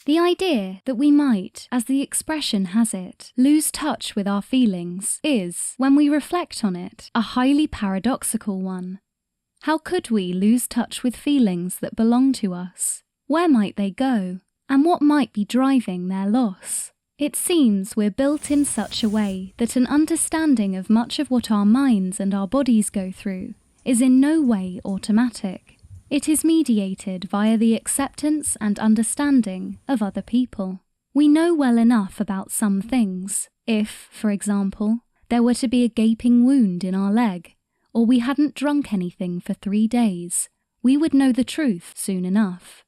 The idea that we might, as the expression has it, lose touch with our feelings is, when we reflect on it, a highly paradoxical one. How could we lose touch with feelings that belong to us? Where might they go? And what might be driving their loss? It seems we're built in such a way that an understanding of much of what our minds and our bodies go through is in no way automatic. It is mediated via the acceptance and understanding of other people. We know well enough about some things. If, for example, there were to be a gaping wound in our leg, or we hadn't drunk anything for 3 days, we would know the truth soon enough.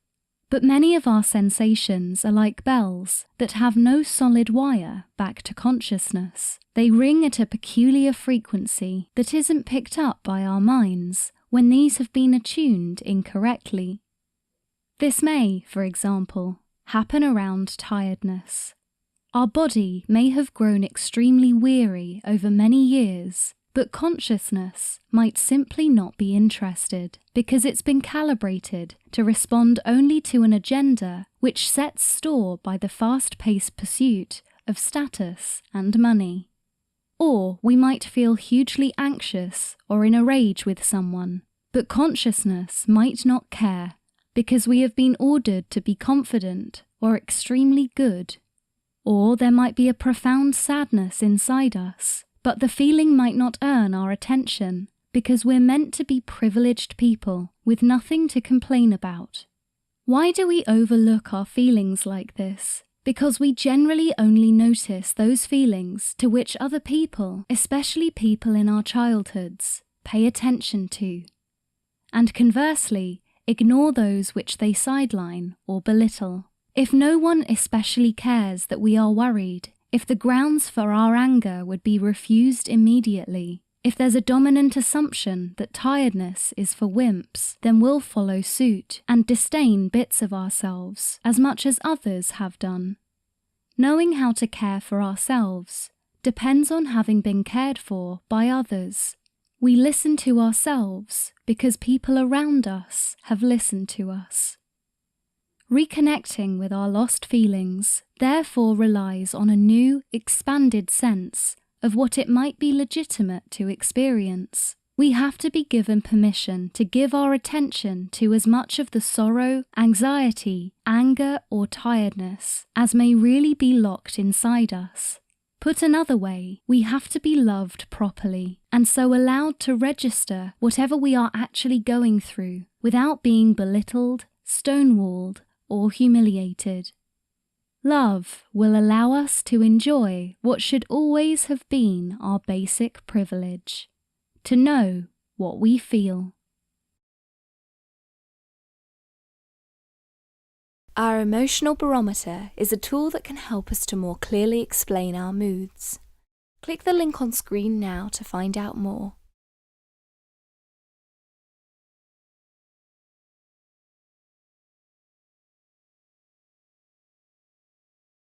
But many of our sensations are like bells that have no solid wire back to consciousness. They ring at a peculiar frequency that isn't picked up by our minds when these have been attuned incorrectly. This may, for example, happen around tiredness. Our body may have grown extremely weary over many years, but consciousness might simply not be interested because it's been calibrated to respond only to an agenda which sets store by the fast-paced pursuit of status and money. Or we might feel hugely anxious or in a rage with someone, but consciousness might not care because we have been ordered to be confident or extremely good. Or there might be a profound sadness inside us, but the feeling might not earn our attention because we're meant to be privileged people with nothing to complain about. Why do we overlook our feelings like this? Because we generally only notice those feelings to which other people, especially people in our childhoods, pay attention to, and conversely, ignore those which they sideline or belittle. If no one especially cares that we are worried, if the grounds for our anger would be refused immediately, if there's a dominant assumption that tiredness is for wimps, then we'll follow suit and disdain bits of ourselves as much as others have done. Knowing how to care for ourselves depends on having been cared for by others. We listen to ourselves because people around us have listened to us. Reconnecting with our lost feelings therefore relies on a new, expanded sense of what it might be legitimate to experience. We have to be given permission to give our attention to as much of the sorrow, anxiety, anger, or tiredness as may really be locked inside us. Put another way, we have to be loved properly, and so allowed to register whatever we are actually going through without being belittled, stonewalled, or humiliated. Love will allow us to enjoy what should always have been our basic privilege, to know what we feel. Our emotional barometer is a tool that can help us to more clearly explain our moods. Click the link on screen now to find out more.